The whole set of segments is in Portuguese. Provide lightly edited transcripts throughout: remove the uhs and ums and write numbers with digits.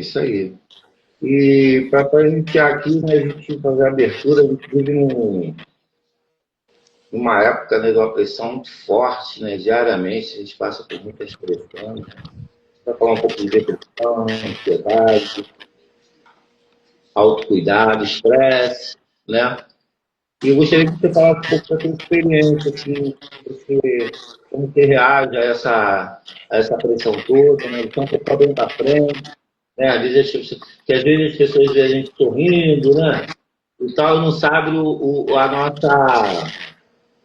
isso aí. E para iniciar aqui, né, a gente fazer a abertura, a gente vive numa época, né, de uma pressão muito forte, né, diariamente, a gente passa por muitas pressões. Vai falar um pouco de depressão, ansiedade, autocuidado, estresse, né? E eu gostaria que você falasse um pouco da sua experiência, assim, como você reage a essa pressão toda, né? Então, você está bem para frente, né? Às vezes as pessoas veem a gente sorrindo, né? E tal, e não sabe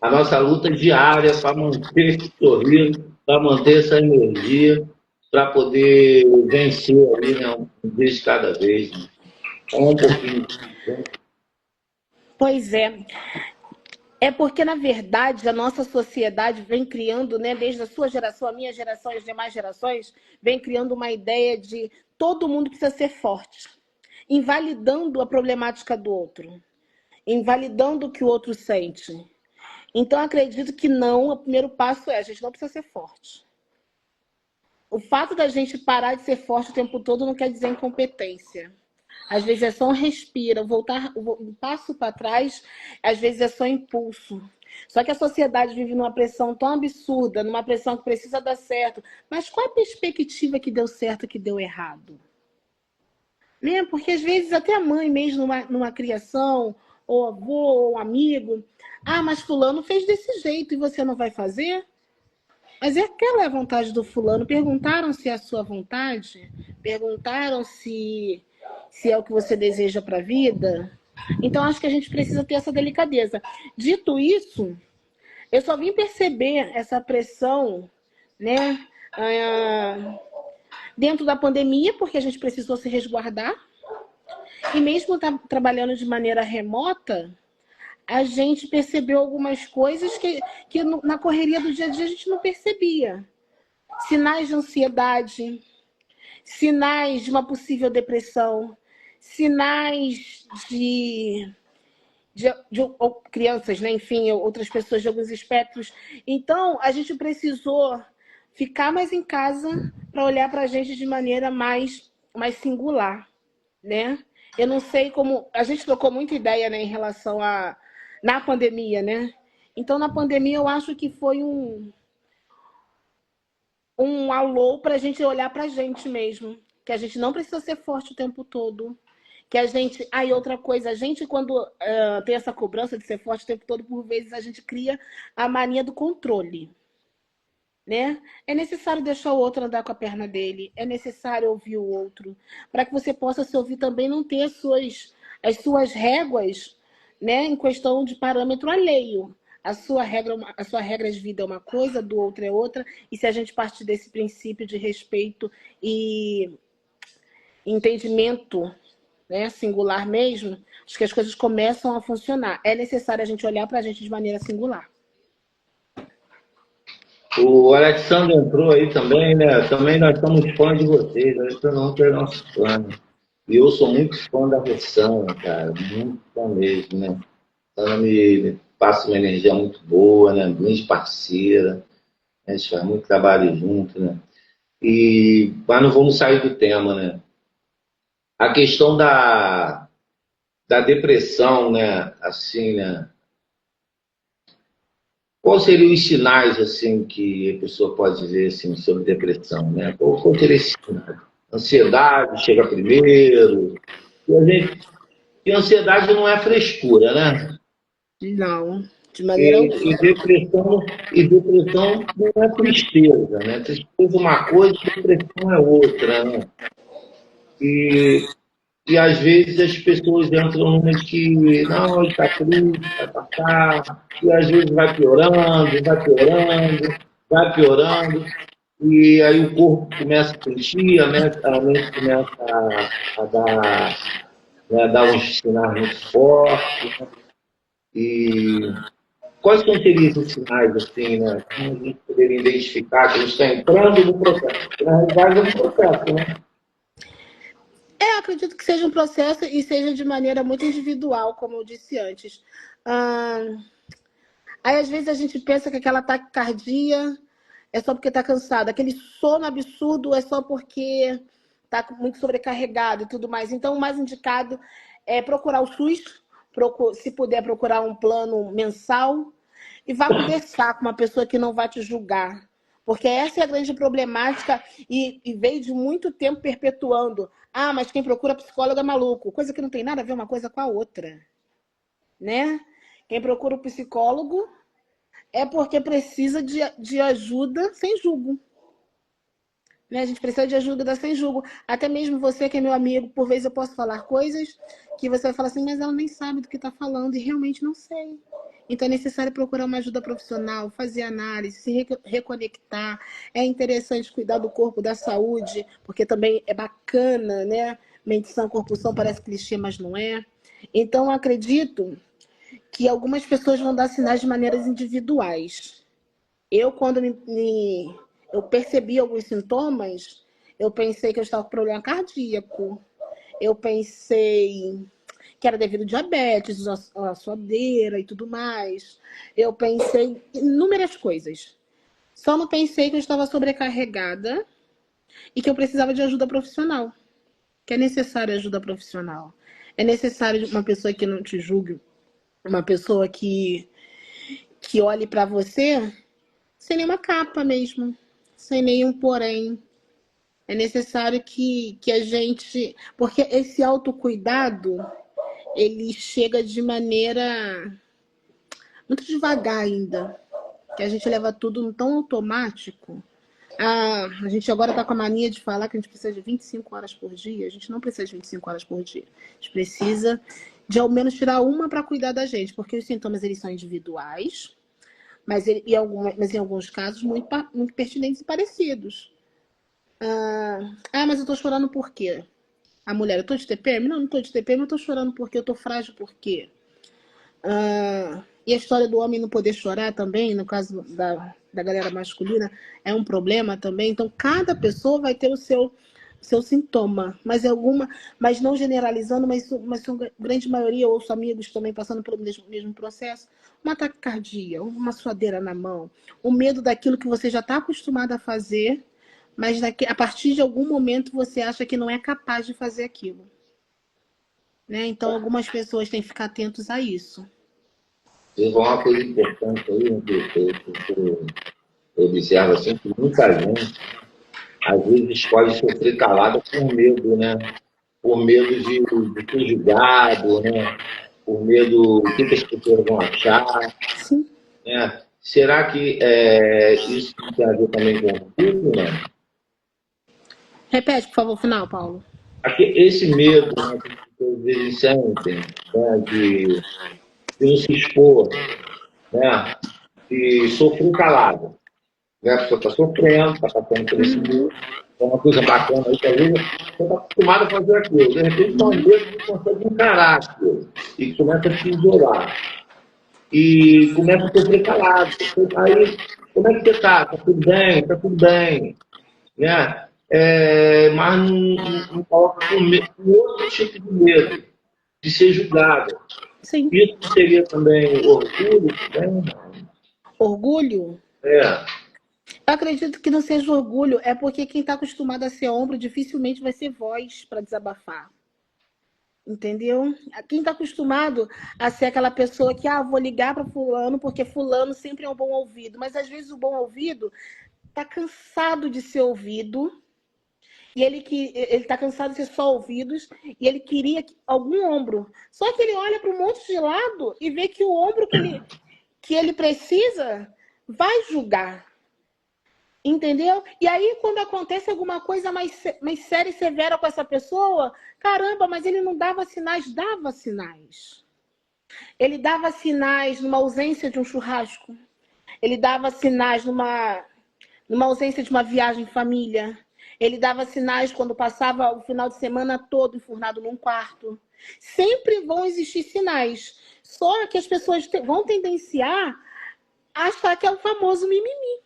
a nossa luta diária para manter esse sorriso, para manter essa energia, para poder vencer ali, né? Um dia de cada vez. Né? Fala um pouquinho. Pois é. É porque, na verdade, a nossa sociedade vem criando, né, desde a sua geração, a minha geração e as demais gerações, vem criando uma ideia de todo mundo precisa ser forte, invalidando a problemática do outro, invalidando o que o outro sente. Então, acredito que não, o primeiro passo é a gente não precisa ser forte. O fato da gente parar de ser forte o tempo todo não quer dizer incompetência. Às vezes é só um respiro, voltar um passo para trás, às vezes é só impulso. Só que a sociedade vive numa pressão tão absurda, numa pressão que precisa dar certo. Mas qual é a perspectiva que deu certo e que deu errado? Né? Porque às vezes até a mãe mesmo numa criação, ou avô, ou amigo, mas fulano fez desse jeito e você não vai fazer? Mas aquela é a vontade do fulano. Perguntaram se é a sua vontade? Perguntaram se é o que você deseja para a vida? Então, acho que a gente precisa ter essa delicadeza. Dito isso, eu só vim perceber essa pressão, né, dentro da pandemia, porque a gente precisou se resguardar. E mesmo trabalhando de maneira remota, a gente percebeu algumas coisas que na correria do dia a dia a gente não percebia. Sinais de ansiedade, sinais de uma possível depressão, sinais de crianças, né? Enfim, outras pessoas de alguns espectros. Então, a gente precisou ficar mais em casa para olhar para a gente de maneira mais singular, né? Eu não sei como... A gente trocou muita ideia, né, em relação na pandemia, né? Então, na pandemia, eu acho que foi um alô para a gente olhar para a gente mesmo. Que a gente não precisa ser forte o tempo todo. Que a gente... E outra coisa, a gente quando tem essa cobrança de ser forte o tempo todo, por vezes a gente cria a mania do controle. Né? É necessário deixar o outro andar com a perna dele, é necessário ouvir o outro, para que você possa se ouvir também, não ter as suas réguas, né, em questão de parâmetro alheio. A sua regra de vida é uma coisa, do outro é outra, e se a gente partir desse princípio de respeito e entendimento, né, singular mesmo, acho que as coisas começam a funcionar. É necessário a gente olhar para a gente de maneira singular. O Alexandre entrou aí também, né? Também nós somos fãs de vocês. O Alexandre é nosso fã. Né? E eu sou muito fã da Rossana, cara. Muito fã mesmo, né? Ela me passa uma energia muito boa, né? Grande parceira. A gente faz muito trabalho junto, né? Mas não vamos sair do tema, né? A questão da depressão, né? Assim, né? Quais seriam os sinais assim que a pessoa pode ver assim, sobre depressão, né? Qual seria esse sinal? Ansiedade chega primeiro. E ansiedade não é frescura, né? Não, de maneira alguma. Depressão não é tristeza, né? Tristeza é uma coisa, depressão é outra, né? E, e às vezes as pessoas entram numa de que não, ele está triste, vai passar, e às vezes vai piorando, vai piorando, vai piorando, e aí o corpo começa a sentir, a mente começa a dar, né, a dar uns sinais muito fortes, né? E quais são seriam esses sinais, assim, né? Como a gente poderia identificar que a gente está entrando no processo? Porque, na realidade, é um processo, né? Eu acredito que seja um processo e seja de maneira muito individual, como eu disse antes. Aí, às vezes, a gente pensa que aquela taquicardia é só porque está cansado. Aquele sono absurdo é só porque está muito sobrecarregado e tudo mais. Então, o mais indicado é procurar o SUS, se puder procurar um plano mensal, e vá conversar com uma pessoa que não vai te julgar. Porque essa é a grande problemática e veio de muito tempo perpetuando. Ah, mas quem procura psicólogo é maluco. Coisa que não tem nada a ver uma coisa com a outra. Né? Quem procura o psicólogo é porque precisa de ajuda sem julgo. Né? A gente precisa de ajuda sem julgo. Até mesmo você que é meu amigo, por vezes eu posso falar coisas que você vai falar assim, mas ela nem sabe do que está falando, e realmente não sei. Então é necessário procurar uma ajuda profissional, fazer análise, se reconectar. É interessante cuidar do corpo, da saúde, porque também é bacana, né? Mente sã, corpo sã, parece clichê, mas não é. Então, eu acredito que algumas pessoas vão dar sinais de maneiras individuais. Eu, quando eu percebi alguns sintomas, eu pensei que eu estava com problema cardíaco. Eu pensei que era devido a diabetes, a suadeira e tudo mais. Eu pensei em inúmeras coisas. Só não pensei que eu estava sobrecarregada e que eu precisava de ajuda profissional. Que é necessária ajuda profissional. É necessário uma pessoa que não te julgue, uma pessoa que olhe para você sem nenhuma capa mesmo, sem nenhum porém. É necessário que a gente... Porque esse autocuidado, ele chega de maneira muito devagar ainda. Que a gente leva tudo tão automático. A gente agora está com a mania de falar que a gente precisa de 25 horas por dia. A gente não precisa de 25 horas por dia. A gente precisa de ao menos tirar uma para cuidar da gente. Porque os sintomas eles são individuais, mas em alguns casos muito pertinentes e parecidos. Mas eu tô chorando por quê? A mulher, eu tô de TPM? Não, não tô de TPM, eu tô chorando porque eu tô frágil por quê? E a história do homem não poder chorar também, no caso da galera masculina, é um problema também. Então, cada pessoa vai ter o seu sintoma, mas não generalizando, mas a grande maioria, eu ouço amigos também passando pelo mesmo processo, uma taquicardia, uma suadeira na mão, o medo daquilo que você já está acostumado a fazer, mas a partir de algum momento você acha que não é capaz de fazer aquilo. Né? Então, algumas pessoas têm que ficar atentos a isso. Isso é uma coisa importante aí, né, que eu observo assim, que muita gente, às vezes, escolhe sofrer calada por medo, né? Por medo de ser julgado, né? Por medo do que as pessoas vão achar, Sim. né? Será que isso tem a ver também com orgulho, né? Repete, por favor, o final, Paulo. Esse medo, né, que as pessoas às vezes sentem, né, de não se expor, né? De sofrer calado. Né? A pessoa está sofrendo, está passando por esse medo. É uma coisa bacana aí, que às vezes você está acostumado a fazer aquilo. De repente, dá um medo que consegue encarar aquilo. E começa a se isolar. E começa a sofrer calado. Aí, como é que você está? Está tudo bem? Está tudo bem. Né? Mas não coloca com outro tipo de medo, de ser julgado. Sim. Isso seria também orgulho? Também? Orgulho? É. Eu acredito que não seja orgulho, é porque quem está acostumado a ser ombro dificilmente vai ser voz para desabafar. Entendeu? Quem está acostumado a ser aquela pessoa que, vou ligar para fulano porque fulano sempre é um bom ouvido. Mas às vezes o bom ouvido está cansado de ser ouvido. E ele está cansado de ser só ouvidos. E ele queria algum ombro. Só que ele olha para um monte de lado e vê que o ombro que ele precisa vai julgar. Entendeu? E aí, quando acontece alguma coisa mais séria e severa com essa pessoa, caramba, mas ele não dava sinais, dava sinais. Ele dava sinais numa ausência de um churrasco. Ele dava sinais numa ausência de uma viagem em família. Ele dava sinais quando passava o final de semana todo enfurnado num quarto. Sempre vão existir sinais. Só que as pessoas vão tendenciar a achar que é o famoso mimimi.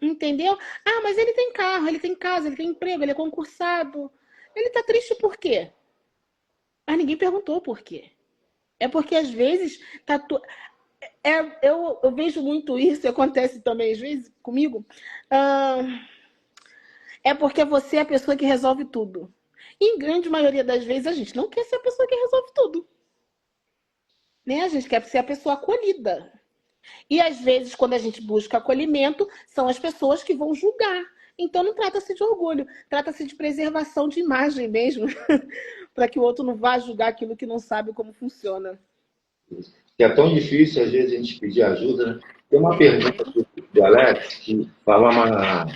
Entendeu? Mas ele tem carro, ele tem casa, ele tem emprego, ele é concursado. Ele tá triste por quê? Mas ninguém perguntou por quê. É porque às vezes eu vejo muito isso, acontece também às vezes comigo. É porque você é a pessoa que resolve tudo. E em grande maioria das vezes a gente não quer ser a pessoa que resolve tudo. Né? A gente quer ser a pessoa acolhida. E às vezes, quando a gente busca acolhimento, são as pessoas que vão julgar. Então não trata-se de orgulho, trata-se de preservação de imagem mesmo, para que o outro não vá julgar aquilo que não sabe como funciona. Que é tão difícil, às vezes, a gente pedir ajuda, né? Tem uma pergunta do Alex que fala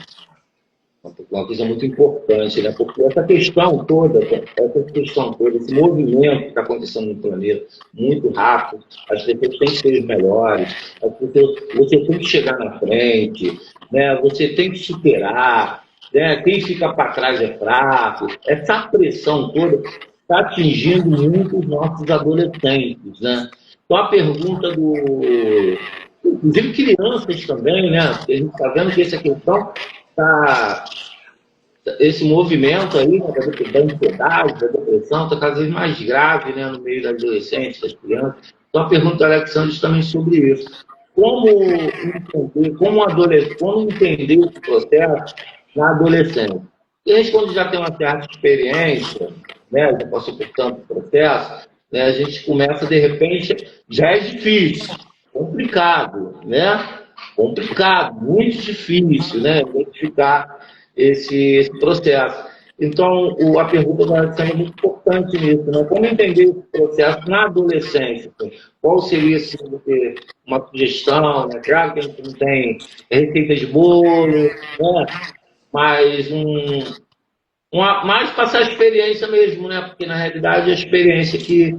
uma coisa muito importante, né? Porque essa questão toda, esse movimento que está acontecendo no planeta, muito rápido, as pessoas têm que ser os melhores, você tem que chegar na frente, né? Você tem que superar, né? Quem fica para trás é fraco. Essa pressão toda está atingindo muito os nossos adolescentes, né? Então a pergunta inclusive crianças também, né? Porque a gente está vendo que essa questão está esse movimento aí, né, da ansiedade, da depressão, está cada vez mais grave, né, no meio das adolescentes, das crianças. Então, a pergunta do Alexandre também sobre isso. Como entender esse processo na adolescência? E a gente, quando já tem uma certa experiência, né, já passou por tanto processo, né, a gente começa, de repente, já é difícil, complicado, né? Complicado, muito difícil, né? Identificar esse processo. Então, a pergunta da Alexandre é muito importante nisso, né? Como entender esse processo na adolescência? Assim? Qual seria, assim, uma sugestão? Né? Claro que a gente não tem receita de bolo, né? Mas mais passar a experiência mesmo, né? Porque, na realidade, a experiência que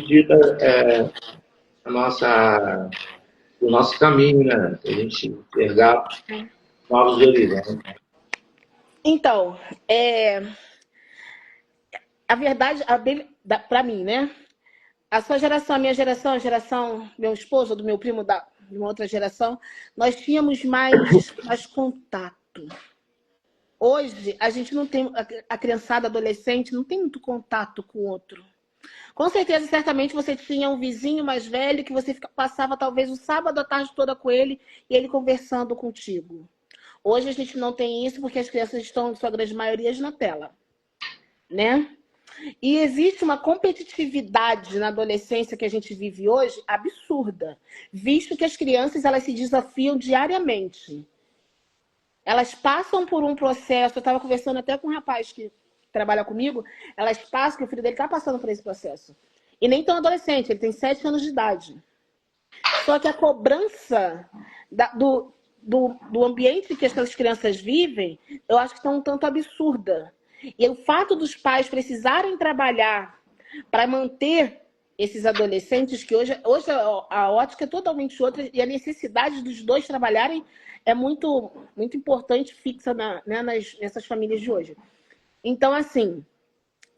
dita o nosso caminho, né? A gente enxergar novos horizontes. Então, a verdade, para mim, né? A sua geração, a minha geração, a geração meu esposo, do meu primo de uma outra geração, nós tínhamos mais contato. Hoje, a gente não tem, a criançada, adolescente, não tem muito contato com o outro. Com certeza, certamente, você tinha um vizinho mais velho que você passava talvez o sábado à tarde toda com ele e ele conversando contigo. Hoje a gente não tem isso porque as crianças estão, em sua grande maioria, na tela, né? E existe uma competitividade na adolescência que a gente vive hoje absurda, visto que as crianças elas se desafiam diariamente. Elas passam por um processo, eu estava conversando até com um rapaz que trabalha comigo, elas passam, que o filho dele está passando por esse processo. E nem tão adolescente, ele tem 7 anos de idade. Só que a cobrança do ambiente que essas crianças vivem, eu acho que está um tanto absurda. E o fato dos pais precisarem trabalhar para manter esses adolescentes, que hoje a ótica é totalmente outra, e a necessidade dos dois trabalharem é muito, muito importante, fixa nessas famílias de hoje. Então, assim,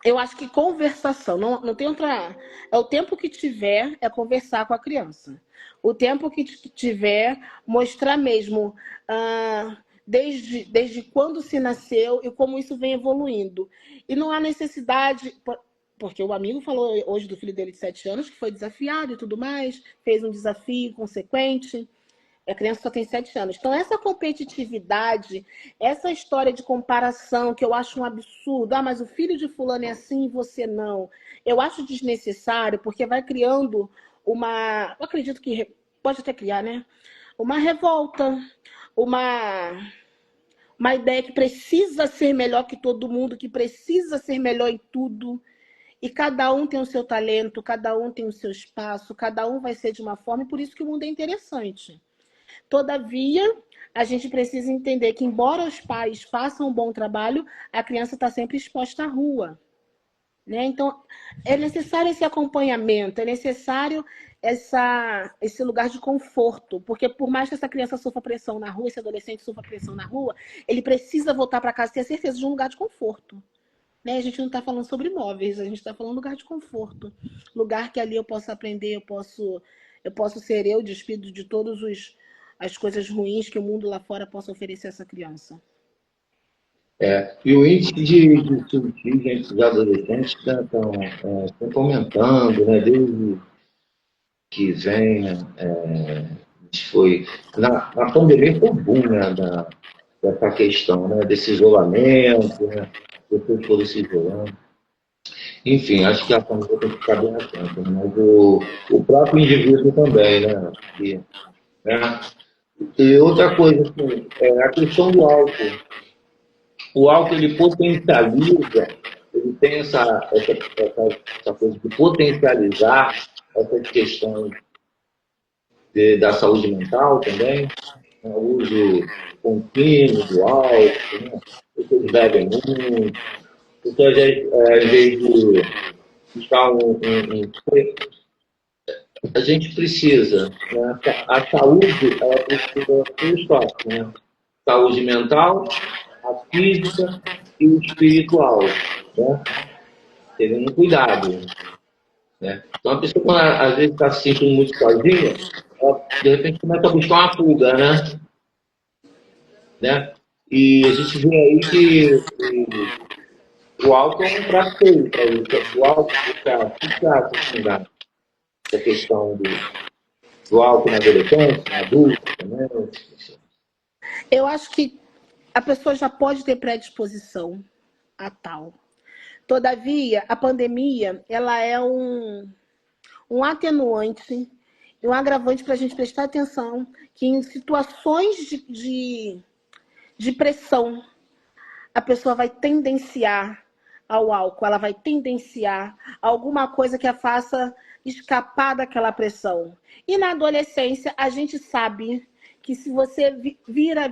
eu acho que conversação, não tem outra. É o tempo que tiver, é conversar com a criança. O tempo que tiver, mostrar mesmo desde quando se nasceu e como isso vem evoluindo. E não há necessidade. Porque o amigo falou hoje do filho dele de 7 anos, que foi desafiado e tudo mais, fez um desafio consequente. A criança só tem 7 anos. Então, essa competitividade, essa história de comparação, que eu acho um absurdo. Ah, mas o filho de fulano é assim e você não. Eu acho desnecessário, porque vai criando uma... Eu acredito que pode até criar, né? Uma revolta, uma ideia que precisa ser melhor que todo mundo, que precisa ser melhor em tudo. E cada um tem o seu talento, cada um tem o seu espaço, cada um vai ser de uma forma, e por isso que o mundo é interessante. Todavia, a gente precisa entender que, embora os pais façam um bom trabalho, a criança está sempre exposta à rua. Né? Então, é necessário esse acompanhamento, é necessário esse lugar de conforto, porque por mais que essa criança sofra pressão na rua, esse adolescente sofra pressão na rua, ele precisa voltar para casa e ter certeza de um lugar de conforto. Né? A gente não está falando sobre imóveis, a gente está falando de lugar de conforto. Lugar que ali eu posso aprender, eu posso ser eu, despido de todos as coisas ruins que o mundo lá fora possa oferecer a essa criança. E o índice de suicídio entre os adolescentes está sempre aumentando, né? Desde que vem, foi na pandemia foi um boom, né? dessa questão, né? Desse isolamento, né? Depois todo se isolando. Enfim, acho que a família tem que ficar bem atenta, né? Mas o próprio indivíduo também, né? Né? E outra coisa, assim, é a questão do álcool. O álcool, ele potencializa, ele tem essa coisa de potencializar essas questões da saúde mental também, né? O uso contínuo do álcool, né? As pessoas bebem muito, as pessoas, em vez de buscar a gente precisa, né? A saúde, ela precisa três toques, né? Saúde mental, a física e o espiritual, né? Tendo um cuidado, né? Então, a pessoa, quando às vezes está se sentindo muito sozinha, ela, de repente, começa a buscar uma fuga, né? E a gente vê aí que o álcool é um prato cheio para isso. O álcool, o que você acha assim, da questão do álcool na adolescência, na adulta também? Eu acho que a pessoa já pode ter predisposição a tal. Todavia, a pandemia, ela é um atenuante e um agravante para a gente prestar atenção que em situações de pressão, a pessoa vai tendenciar ao álcool, ela vai tendenciar a alguma coisa que a faça escapar daquela pressão. E na adolescência, a gente sabe que se você vira,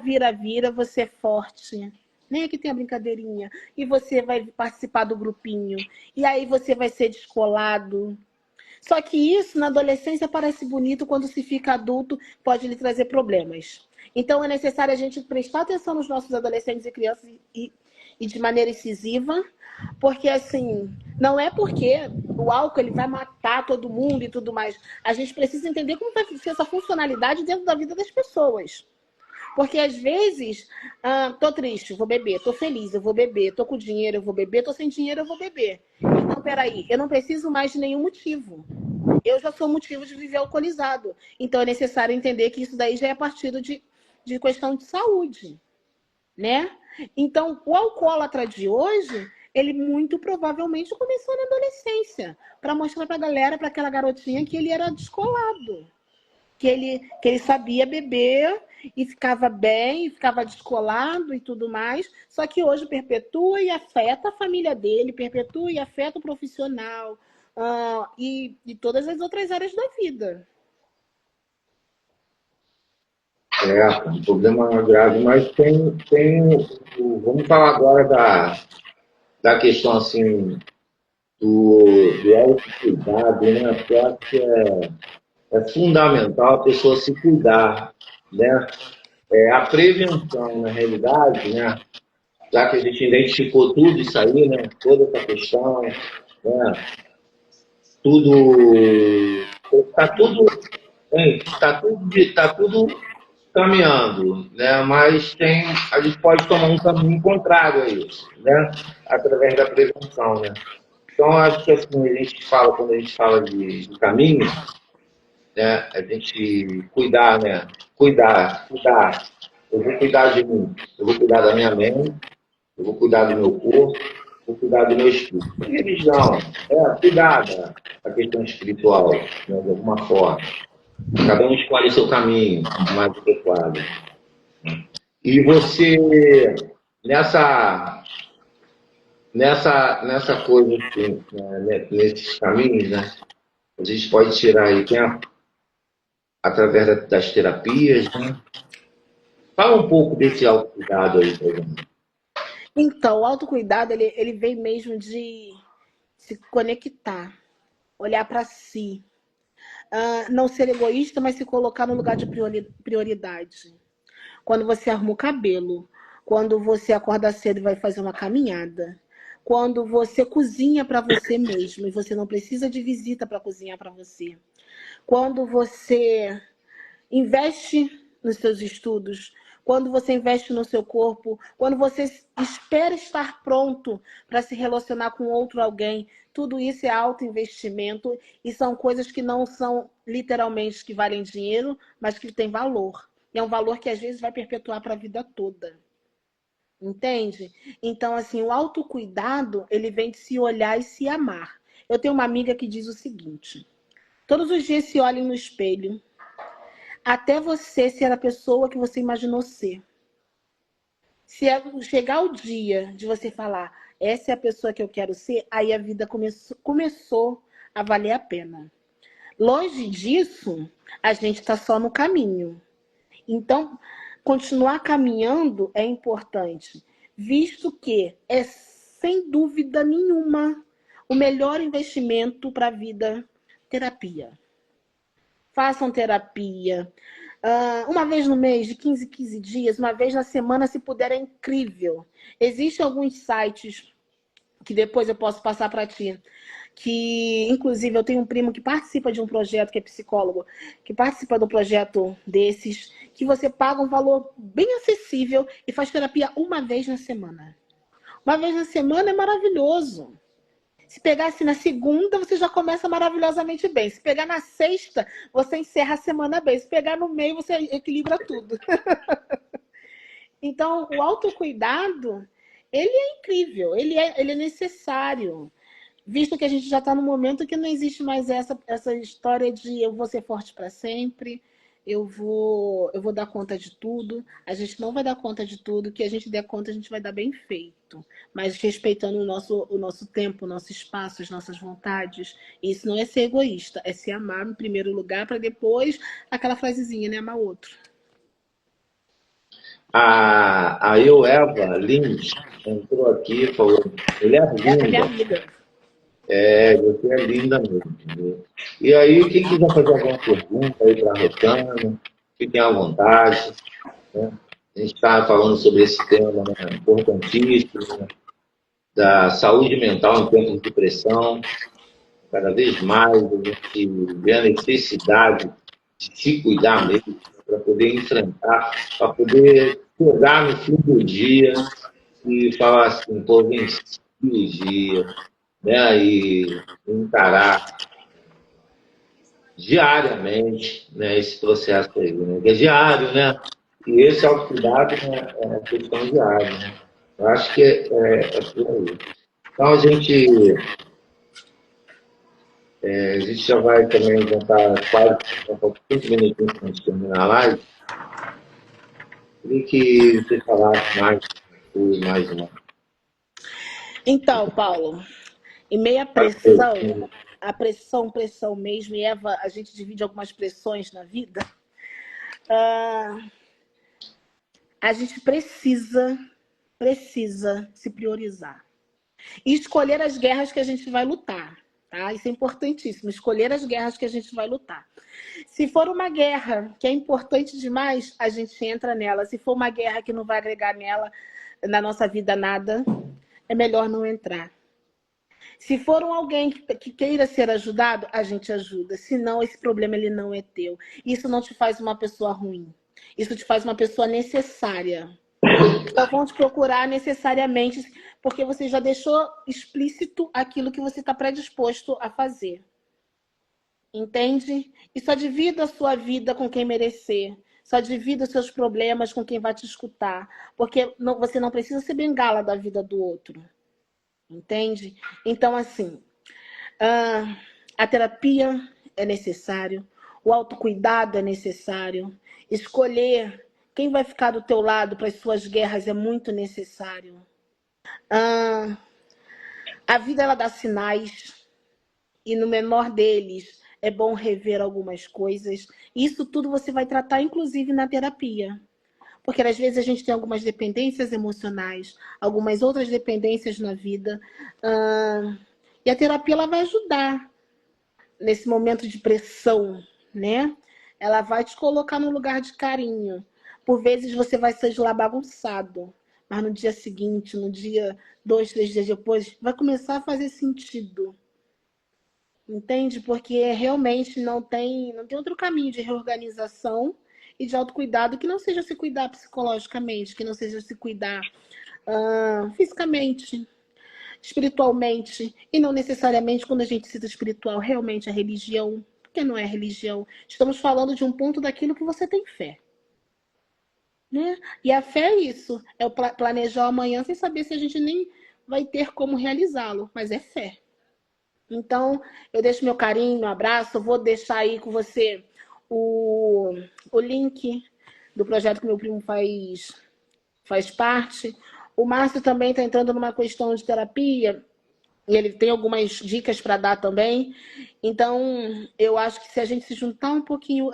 você é forte. Nem aqui tem a brincadeirinha. E você vai participar do grupinho. E aí você vai ser descolado. Só que isso, na adolescência, parece bonito, quando se fica adulto, pode lhe trazer problemas. Então, é necessário a gente prestar atenção nos nossos adolescentes e crianças e de maneira incisiva, porque, assim, não é porque o álcool ele vai matar todo mundo e tudo mais. A gente precisa entender como vai ser essa funcionalidade dentro da vida das pessoas. Porque às vezes, tô triste, vou beber, tô feliz, eu vou beber, tô com dinheiro, eu vou beber, tô sem dinheiro, eu vou beber. Então, peraí, eu não preciso mais de nenhum motivo. Eu já sou motivo de viver alcoolizado. Então é necessário entender que isso daí já é partido de questão de saúde, né? Então, o alcoólatra de hoje, ele muito provavelmente começou na adolescência, para mostrar para a galera, para aquela garotinha, que ele era descolado. Que ele sabia beber e ficava bem, ficava descolado e tudo mais, só que hoje perpetua e afeta a família dele, perpetua e afeta o profissional, e todas as outras áreas da vida. É um problema grave, mas vamos falar agora da questão assim do autocuidado, né? Porque eu acho que é fundamental a pessoa se cuidar, né? A prevenção, na realidade, né? Já que a gente identificou tudo isso aí, né? Toda essa questão, né? Tudo, está tudo, tá tudo caminhando, né? Mas a gente pode tomar um caminho contrário a isso, né? Através da prevenção, né? Então, acho que assim, quando a gente fala de caminho, né? A gente cuidar, né? Cuidar. Eu vou cuidar de mim, eu vou cuidar da minha mente, eu vou cuidar do meu corpo, vou cuidar do meu espírito. E religião, cuidar da questão espiritual, né? De alguma forma. Cada um escolhe seu caminho mais adequado. E você, nessa, nessa coisa, assim, né, nesses caminhos, né? A gente pode tirar aí, através das terapias, né? Fala um pouco desse autocuidado aí, por exemplo. Então, o autocuidado, ele vem mesmo de se conectar, olhar para si, não ser egoísta, mas se colocar no lugar de prioridade. Quando você arruma o cabelo, quando você acorda cedo e vai fazer uma caminhada, quando você cozinha para você mesmo e você não precisa de visita para cozinhar para você, quando você investe nos seus estudos, quando você investe no seu corpo, quando você espera estar pronto para se relacionar com outro alguém, tudo isso é autoinvestimento e são coisas que não são literalmente que valem dinheiro, mas que têm valor. E é um valor que às vezes vai perpetuar para a vida toda. Entende? Então, assim, o autocuidado, ele vem de se olhar e se amar. Eu tenho uma amiga que diz o seguinte: todos os dias se olhem no espelho, até você ser a pessoa que você imaginou ser. Se chegar o dia de você falar, essa é a pessoa que eu quero ser, aí a vida começou a valer a pena. Longe disso, a gente está só no caminho. Então, continuar caminhando é importante, visto que é, sem dúvida nenhuma, o melhor investimento para a vida, terapia. Façam terapia. Uma vez no mês, de 15 em 15 dias, uma vez na semana, se puder, é incrível. Existem alguns sites que depois eu posso passar para ti, que inclusive eu tenho um primo que participa de um projeto, que é psicólogo, que participa do projeto desses, que você paga um valor bem acessível e faz terapia uma vez na semana. Uma vez na semana é maravilhoso. Se pegar assim na segunda, você já começa maravilhosamente bem. Se pegar na sexta, você encerra a semana bem. Se pegar no meio, você equilibra tudo. Então, o autocuidado, ele é incrível, ele é necessário. Visto que a gente já está no momento que não existe mais essa história de eu vou ser forte para sempre, eu vou dar conta de tudo. A gente não vai dar conta de tudo, que a gente der conta, a gente vai dar bem feito. Mas respeitando o nosso tempo, o nosso espaço, as nossas vontades. Isso não é ser egoísta, é se amar no primeiro lugar, para depois aquela frasezinha, né? Amar o outro. A Eva Lins entrou aqui e falou, mulher Essa é minha linda. amiga. Você é linda mesmo. Entendeu? E aí, quem quiser fazer alguma pergunta aí para a Rosana, fiquem à vontade. Né? A gente está falando sobre esse tema, né, importantíssimo, né, da saúde mental em tempos de depressão. Cada vez mais a gente vê a necessidade de se cuidar mesmo, para poder enfrentar, para poder chegar no fim do dia e falar assim, pô, venci o dia, né? E encarar diariamente, né, esse processo aí, né? Que é diário, né? E esse autocuidado, né, é questão diária, né? Eu acho que é por aí. Então a gente já vai também jantar quase 5 minutinhos para a gente terminar a live. Queria que você falasse mais uma. Então, Paulo, em meio à pressão, a pressão mesmo, e Eva, a gente divide algumas pressões na vida, a gente precisa se priorizar. E escolher as guerras que a gente vai lutar, tá? Isso é importantíssimo, escolher as guerras que a gente vai lutar. Se for uma guerra que é importante demais, a gente entra nela. Se for uma guerra que não vai agregar na nossa vida nada, é melhor não entrar. Se for alguém que queira ser ajudado, a gente ajuda. Senão, esse problema ele não é teu. Isso não te faz uma pessoa ruim. Isso te faz uma pessoa necessária. Então, vão te procurar necessariamente, porque você já deixou explícito aquilo que você está predisposto a fazer. Entende? E só divida a sua vida com quem merecer. Só divida os seus problemas com quem vai te escutar. Porque você não precisa ser bengala da vida do outro. Entende? Então, assim, a terapia é necessário, o autocuidado é necessário, escolher quem vai ficar do teu lado para as suas guerras é muito necessário. A vida, ela dá sinais, e no menor deles é bom rever algumas coisas. Isso tudo você vai tratar, inclusive, na terapia. Porque às vezes a gente tem algumas dependências emocionais, algumas outras dependências na vida. E a terapia ela vai ajudar nesse momento de pressão, né? Ela vai te colocar no lugar de carinho. Por vezes você vai ser lá bagunçado, mas no dia seguinte, no dia 2, 3 dias depois, vai começar a fazer sentido. Entende? Porque realmente não tem outro caminho de reorganização e de autocuidado que não seja se cuidar psicologicamente, que não seja se cuidar fisicamente, espiritualmente, e não necessariamente quando a gente cita espiritual, realmente a religião, porque não é religião. Estamos falando de um ponto daquilo que você tem fé. né? E a fé é isso, é o planejar o amanhã sem saber se a gente nem vai ter como realizá-lo, mas é fé. Então, eu deixo meu carinho, meu abraço, eu vou deixar aí com você o, o link do projeto que meu primo faz parte. O Márcio também está entrando numa questão de terapia, e ele tem algumas dicas para dar também. Então, eu acho que se a gente se juntar um pouquinho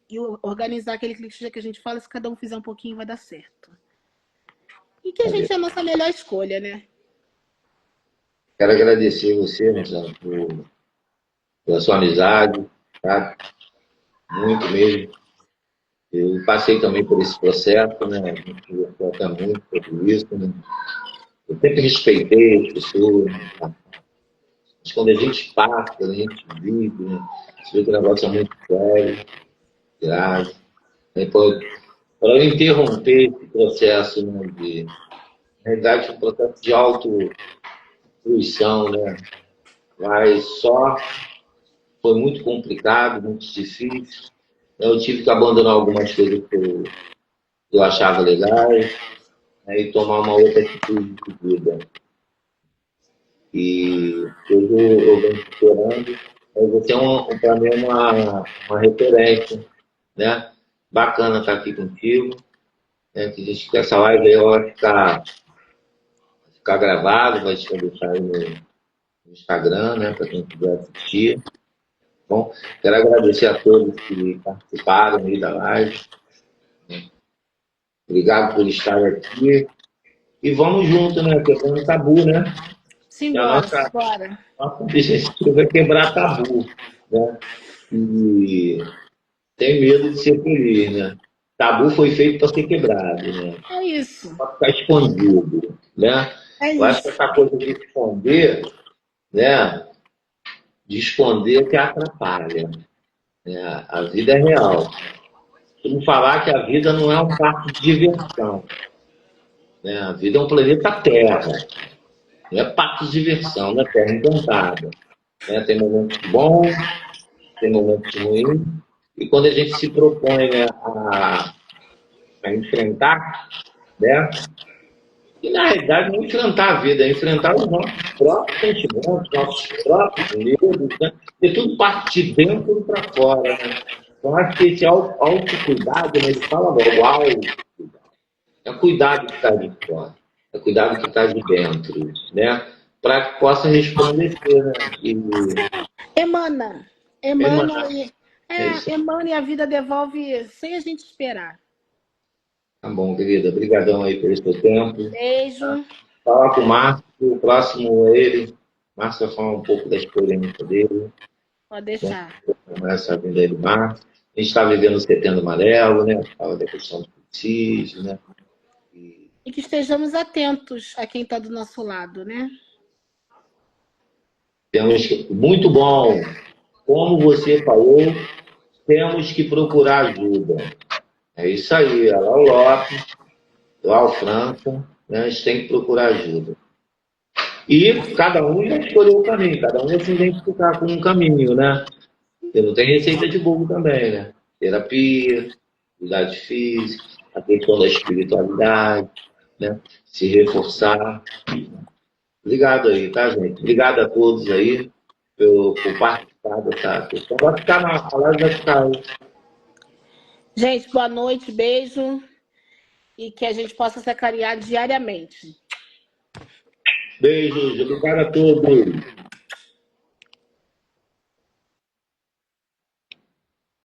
e organizar aquele clichê que a gente fala, se cada um fizer um pouquinho, vai dar certo. E que a gente é a nossa melhor escolha, né? Quero agradecer você, Marcelo, pela sua amizade, tá? Muito mesmo. Eu passei também por esse processo, né? A gente conversa muito sobre isso, né? Eu sempre respeitei as pessoas, né? Mas quando a gente passa, a gente vive, né? Você vê que o negócio é muito sério, grave. Né? Para eu interromper esse processo, né? Na realidade, um processo de autofruição, né? Mas só foi muito complicado, muito difícil. Eu tive que abandonar algumas coisas que eu achava legais, né? E tomar uma outra atitude de vida. E hoje eu venho esperando. Você é para mim uma referência, né? Bacana estar aqui contigo, né? Que essa live aí vai ficar gravada, vai deixar aí no Instagram, né? Para quem quiser assistir. Bom, quero agradecer a todos que participaram aí da live. Obrigado por estar aqui. E vamos junto, né? Quebrando tabu, né? E a Simbora, simbora. nossa objetivo é quebrar tabu, né? E tem medo de ser feliz, né? Tabu foi feito para ser quebrado, né? É isso. Para ficar escondido, né? É Eu acho que isso. essa coisa de esconder, né? De esconder que atrapalha, né? A vida é real. Vamos falar que a vida não é um parque de diversão, né? A vida é um planeta Terra, não é parque de diversão, não é terra encantada, né? Tem momentos bons, tem momentos ruins, e quando a gente se propõe, né, a enfrentar, né? E na realidade não é enfrentar a vida, é enfrentar os nossos próprios sentimentos, nossos próprios medos, né? E tudo parte de dentro para fora, né? Então acho que esse autocuidado, né, ele fala logo, é cuidado que está de fora, é cuidado que está de dentro, né? Para que possa resplandecer, né? E, Emana. emanar. Emana e, É isso. emana e a vida devolve sem a gente esperar. Tá bom, querida. Obrigadão aí pelo seu tempo. Beijo. Falar com o Márcio, o próximo é ele. O Márcio vai falar um pouco da experiência dele, Pode né? deixar. Começa a vinda aí do Márcio. A gente está vivendo o Setembro Amarelo, né? Fala da questão do suicídio, né? E que estejamos atentos a quem está do nosso lado, né? Muito bom. Como você falou, temos que procurar ajuda. É isso aí. Lá o Lopes, lá o França, né? A gente tem que procurar ajuda. E cada um vai escolher o caminho, cada um vai se identificar com um caminho, né? Porque não tem receita de bolo também, né? Terapia, atividade física, a questão da espiritualidade, né? Se reforçar. Obrigado aí, tá, gente? Obrigado a todos aí por participar dessa questão. Vai ficar a live vai ficar aí. Gente, boa noite, beijo. E que a gente possa se acarinhar diariamente. Beijos, obrigado a todos.